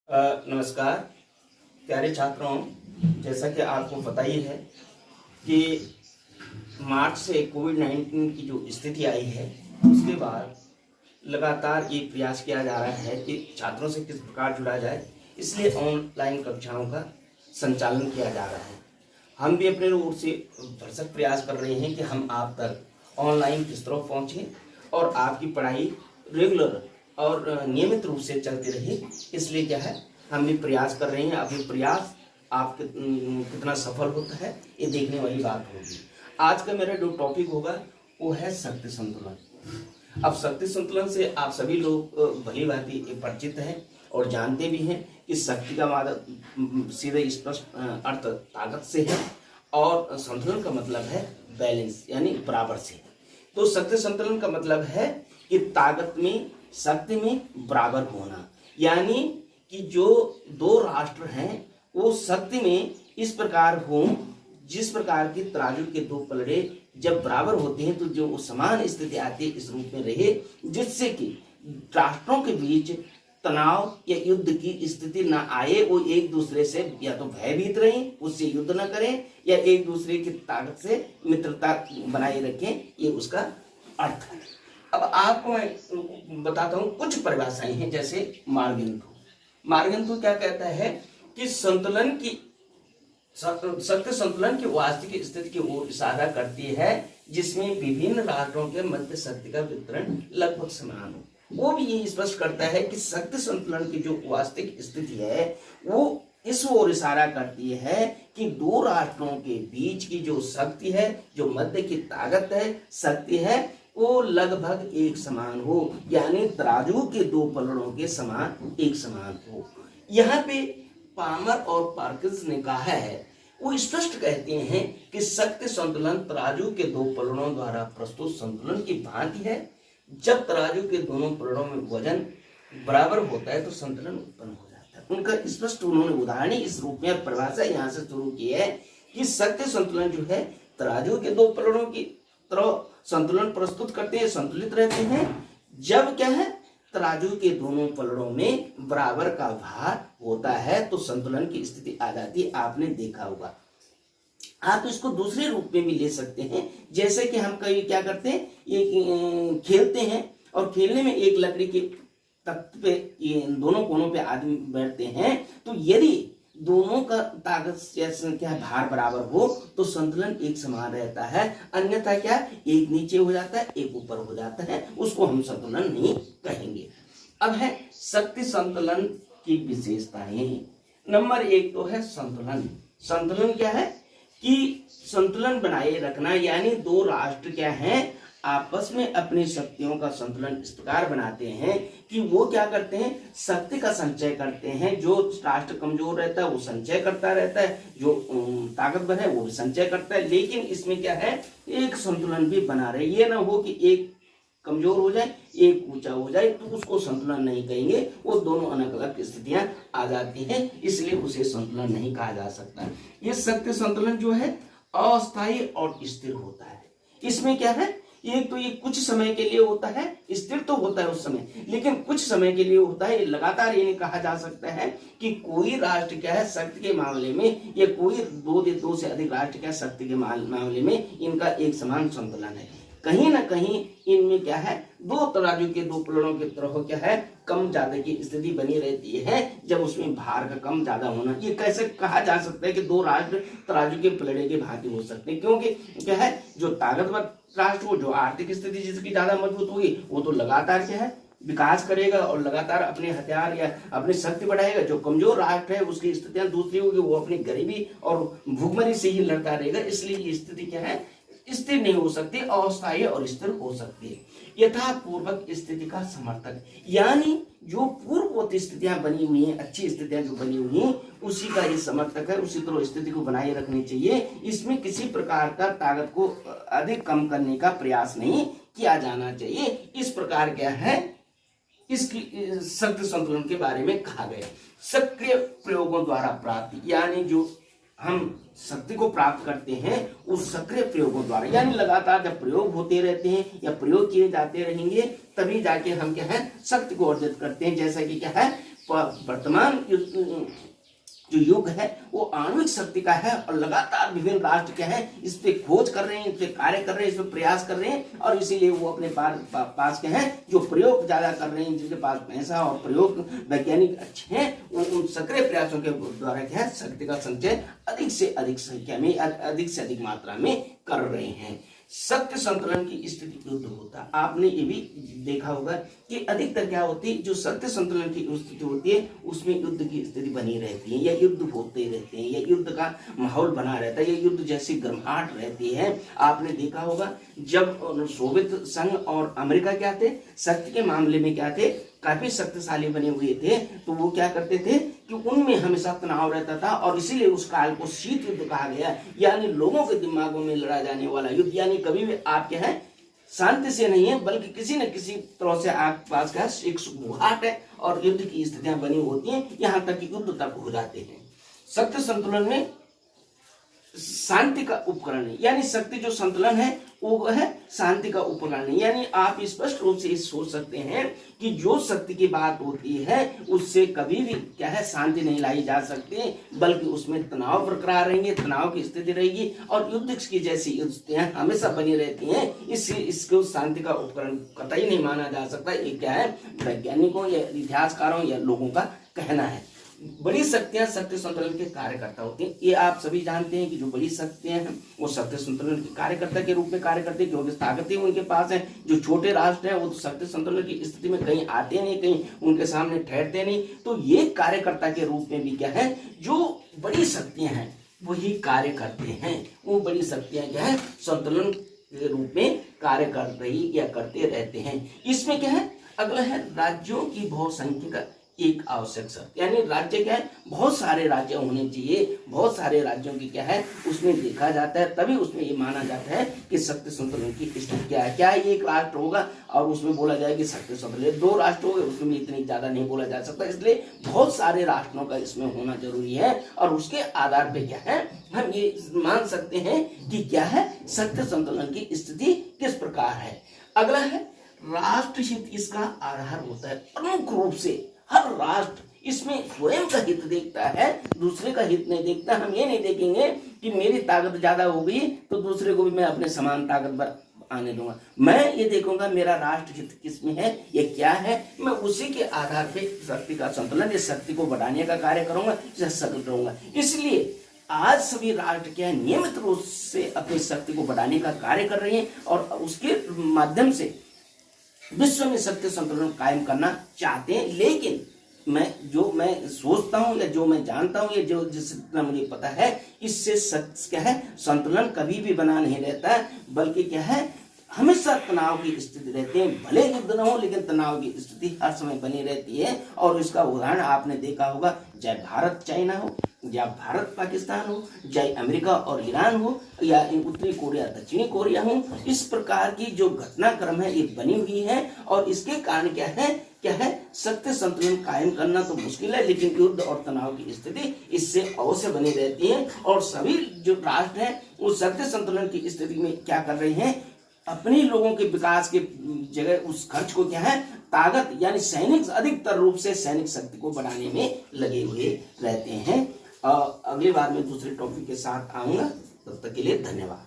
नमस्कार प्यारे छात्रों, जैसा कि आपको पता ही है कि मार्च से कोविड-19 की जो स्थिति आई है, उसके बाद लगातार ये प्रयास किया जा रहा है कि छात्रों से किस प्रकार जुड़ा जाए, इसलिए ऑनलाइन कक्षाओं का संचालन किया जा रहा है। हम भी अपने ओर से भरसक प्रयास कर रहे हैं कि हम आप तक ऑनलाइन किस तरह पहुँचें और आपकी पढ़ाई रेगुलर और नियमित रूप से चलती रहे। इसलिए क्या है, हम भी प्रयास कर रहे हैं। अभी प्रयास आप कितना सफल होता है, ये देखने वाली बात होगी। आज का मेरा जो टॉपिक होगा वो है शक्ति संतुलन। अब शक्ति संतुलन से आप सभी लोग भली भांति परिचित हैं और जानते भी हैं कि शक्ति का सीधे स्पष्ट अर्थ ताकत से है और संतुलन का मतलब है बैलेंस यानी बराबर से। तो शक्ति संतुलन का मतलब है कि ताकत में शक्ति में बराबर होना, यानी कि जो दो राष्ट्र हैं वो शक्ति में इस प्रकार हों जिस प्रकार की तराजू के दो पलड़े जब बराबर होते हैं तो जो समान स्थिति आती है इस रूप में रहे, जिससे कि राष्ट्रों के बीच तनाव या युद्ध की स्थिति ना आए। वो एक दूसरे से या तो भयभीत रहें, उससे युद्ध न करें, या एक दूसरे की ताकत से मित्रता बनाए रखें, ये उसका अर्थ है। अब आपको मैं बताता हूँ कुछ परिभाषाएं हैं, जैसे मार्गेंतु क्या कहता है कि शक्ति संतुलन की वास्तविक स्थिति की ओर इशारा करती है जिसमें विभिन्न राष्ट्रों के मध्य शक्ति का वितरण लगभग समान हो। वो भी ये स्पष्ट करता है कि शक्ति संतुलन की जो वास्तविक स्थिति है वो इस ओर इशारा करती है कि दो राष्ट्रों के बीच की जो शक्ति है, जो मध्य की ताकत है, शक्ति है, वो लगभग एक समान हो, यानी तराजू के दो पलड़ों के समान एक समान हो। यहाँ पे पामर और पार्किंस ने कहा है, वो स्पष्ट कहते हैं कि शक्ति संतुलन तराजू के दो पलड़ों द्वारा प्रस्तुत संतुलन की भांति है। जब तराजू के दोनों पलड़ों में वजन बराबर होता है तो संतुलन उत्पन्न हो जाता है। उनका स्पष्ट उन्होंने उदाहरण इस रूप में परिभाषा यहाँ से शुरू की है कि शक्ति संतुलन जो है तराजू के दो पलड़ों की तरह संतुलन प्रस्तुत करते हैं, संतुलित रहते हैं। जब क्या है, तराजू के दोनों पलड़ों में बराबर का भार होता है तो संतुलन की स्थिति आ जाती है। आपने देखा होगा। आप इसको दूसरे रूप में भी ले सकते हैं, जैसे कि हम कभी क्या करते हैं, ये खेलते हैं और खेलने में एक लकड़ी के तख्त पे ये दोनों कोनों पे आदमी बैठते हैं, तो यदि दोनों का ताकत क्या भार बराबर हो तो संतुलन एक समान रहता है। अन्यथा क्या, एक नीचे हो जाता है, एक ऊपर हो जाता है, उसको हम संतुलन नहीं कहेंगे। अब है शक्ति संतुलन की विशेषताएं। नंबर 1 तो है संतुलन। संतुलन क्या है कि संतुलन बनाए रखना, यानी दो राष्ट्र क्या हैं, आपस में अपनी शक्तियों का संतुलन इस प्रकार बनाते हैं कि वो क्या करते हैं, शक्ति का संचय करते हैं। जो राष्ट्र कमजोर रहता है वो संचय करता रहता है, जो ताकतवर है वो भी संचय करता है, लेकिन इसमें क्या है, एक संतुलन भी बना रहे। ये ना हो कि एक कमजोर हो जाए एक ऊंचा हो जाए, तो उसको संतुलन नहीं कहेंगे। वो दोनों अलग अलग स्थितियां आ जाती हैं, इसलिए उसे संतुलन नहीं कहा जा सकता। ये शक्ति संतुलन जो है अस्थायी और स्थिर होता है। इसमें क्या है, एक तो ये कुछ समय के लिए होता है, स्थिर तो होता है उस समय, लेकिन कुछ समय के लिए होता है। लगातार ये नहीं कहा जा सकता है कि कोई राष्ट्र क्या है शक्ति के मामले में, या कोई दो से अधिक राष्ट्र क्या शक्ति के मामले में इनका एक समान संतुलन है। कहीं ना कहीं इनमें क्या है, दो तराजू के दो पलड़ों की तरह क्या है, कम ज्यादा की स्थिति बनी रहती है, जब उसमें भार का कम ज्यादा होना। ये कैसे कहा जा सकता है कि दो राष्ट्र तराजू के पलड़े के भांति हो सकते हैं, क्योंकि क्या है, जो ताकतवर राष्ट्र हो, जो आर्थिक स्थिति जिसकी ज्यादा मजबूत होगी, वो तो लगातार क्या है विकास करेगा और लगातार अपने हथियार या अपनी शक्ति बढ़ाएगा। जो कमजोर राष्ट्र है उसकी स्थितियां दूसरी होगी, वो अपनी गरीबी और भूखमरी से ही लड़ता रहेगा। इसलिए ये स्थिति क्या है, स्थिर नहीं हो सकती, अस्थायी और स्थिर हो सकती है। यथापूर्वक स्थिति का समर्थक, यानी जो पूर्ववत स्थितियां बनी हुई हैं, अच्छी स्थितियां जो बनी हुई हैं, उसी का ये समर्थक है। उसी तरह स्थिति को बनाए रखनी चाहिए। इसमें किसी प्रकार का ताकत को अधिक कम करने का प्रयास नहीं किया जाना चाहिए। इस प्रकार क्या है, इसकी शक्ति संतुलन के बारे में कहा गया। सक्रिय प्रयोगों द्वारा प्राप्ति, यानी जो हम शक्ति को प्राप्त करते हैं उस सक्रिय प्रयोगों द्वारा, यानी लगातार जब प्रयोग होते रहते हैं या प्रयोग किए जाते रहेंगे तभी जाके हम क्या है शक्ति को अर्जित करते हैं। जैसा कि क्या है, वर्तमान जो युग है वो आणविक शक्ति का है और लगातार विभिन्न राष्ट्र क्या है इस पे खोज कर रहे हैं, इस पे कार्य कर रहे हैं, इस पे प्रयास कर रहे हैं और इसीलिए वो अपने पास के हैं जो प्रयोग ज्यादा कर रहे हैं, जिनके पास पैसा और प्रयोग वैज्ञानिक अच्छे हैं, उन सक्रिय प्रयासों के द्वारा क्या है शक्ति का संचय अधिक से अधिक संख्या में, अधिक से अधिक मात्रा में कर रहे हैं। शक्ति संतुलन की स्थिति युद्ध होता है। आपने ये भी देखा होगा कि अधिकतर क्या होती है, जो शक्ति संतुलन की स्थिति होती है उसमें युद्ध की स्थिति बनी रहती है या युद्ध होते रहते हैं या युद्ध का माहौल बना रहता है या युद्ध जैसी गर्माहट रहती है। आपने देखा होगा जब सोवियत संघ और अमेरिका क्या थे, शक्ति के मामले में क्या थे, काफी शक्तिशाली बने हुए थे, तो वो क्या करते थे कि उनमें हमेशा तनाव रहता था और इसीलिए उस काल को शीत युद्ध कहा गया, यानी लोगों के दिमागों में लड़ा जाने वाला युद्ध। यानी कभी भी आप क्या है शांति से नहीं है बल्कि किसी न किसी तरह से आपके पास क्या एक सुगबुगाहट है और युद्ध की स्थितियां बनी होती हैं, यहाँ तक कि युद्ध तक हो जाते हैं। शक्ति संतुलन में शांति का उपकरण है, यानी शक्ति जो संतुलन है वो है शांति का उपकरण है। यानी आप स्पष्ट रूप से सोच सकते हैं कि जो शक्ति की बात होती है उससे कभी भी क्या है शांति नहीं लाई जा सकती, बल्कि उसमें तनाव बरकरार रहेंगे, तनाव की स्थिति रहेगी और युद्ध की जैसी स्थितियां हमेशा बनी रहती हैं। इसको शांति का उपकरण कतई नहीं माना जा सकता। ये क्या है वैज्ञानिकों या इतिहासकारों या लोगों का कहना है। बड़ी शक्तियां शक्ति संतुलन के कार्यकर्ता होती हैं। ये आप सभी जानते हैं कि जो बड़ी शक्तियां हैं वो शक्ति संतुलन के कार्यकर्ता के रूप में कार्य करते हैं, क्योंकि ताकतें उनके पास है। जो छोटे राष्ट्र हैं वो तो शक्ति संतुलन की स्थिति में कहीं आते नहीं, कहीं उनके सामने ठहरते नहीं, तो ये कार्यकर्ता के रूप में भी क्या है जो बड़ी शक्तियां हैं वही कार्य करते हैं। वो बड़ी शक्तियां क्या है संतुलन के रूप में कार्य कर रही या करते रहते हैं। इसमें क्या है अगला है राज्यों की बहुसंख्या का एक आवश्यक शर्त, यानी राज्य क्या है बहुत सारे राज्य होने चाहिए। बहुत सारे राज्यों की क्या है उसमें देखा जाता है, तभी उसमें ये माना जाता है कि शक्ति संतुलन की स्थिति क्या है। क्या एक राष्ट्र होगा और उसमें बोला जाए कि शक्ति संतुलन, दो राष्ट्र हो गए उसमें भी इतनी ज्यादा नहीं बोला जा सकता, इसलिए बहुत सारे राष्ट्रों का इसमें होना जरूरी है। और उसके आधार पर क्या है हम ये मान सकते हैं कि क्या है शक्ति संतुलन की स्थिति किस प्रकार है। अगला है राष्ट्र हित इसका आधार होता है। प्रमुख रूप से हर राष्ट्र इसमें स्वयं का हित देखता है, दूसरे का हित नहीं देखता। हम ये नहीं देखेंगे कि मेरी ताकत ज्यादा हो गई तो दूसरे को भी मैं अपने समान ताकत पर आने दूंगा। मैं ये देखूंगा मेरा राष्ट्र हित किसमें है, ये क्या है, मैं उसी के आधार पे शक्ति का संतुलन या शक्ति को बढ़ाने का कार्य करूंगा, सफल रहूंगा। इसलिए आज सभी राष्ट्र क्या है नियमित रूप से अपनी शक्ति को बढ़ाने का कार्य कर रहे हैं और उसके माध्यम से विश्व में शक्ति संतुलन कायम करना चाहते हैं। लेकिन मैं सोचता हूं या जो मैं जानता हूं या जो जितना मुझे पता है, इससे क्या है संतुलन कभी भी बना नहीं रहता है, बल्कि क्या है हमेशा तनाव की स्थिति रहती है। भले युद्ध न हो लेकिन तनाव की स्थिति हर समय बनी रहती है। और इसका उदाहरण आपने देखा होगा, चाहे भारत चाइना हो या भारत पाकिस्तान हो, चाहे अमेरिका और ईरान हो या उत्तरी कोरिया दक्षिणी कोरिया हो, इस प्रकार की जो घटनाक्रम है ये बनी हुई है। और इसके कारण क्या है शक्ति संतुलन कायम करना तो मुश्किल है, लेकिन युद्ध और तनाव की स्थिति इससे अवश्य बनी रहती है। और सभी जो राष्ट्र हैं वो शक्ति संतुलन की स्थिति में क्या कर रहे हैं, अपने लोगों के विकास के जगह उस खर्च को क्या है ताकत यानी सैनिक अधिकतर रूप से सैनिक शक्ति को बढ़ाने में लगे हुए रहते हैं। अगली बार मैं दूसरे टॉपिक के साथ आऊंगा, तब तक के लिए धन्यवाद।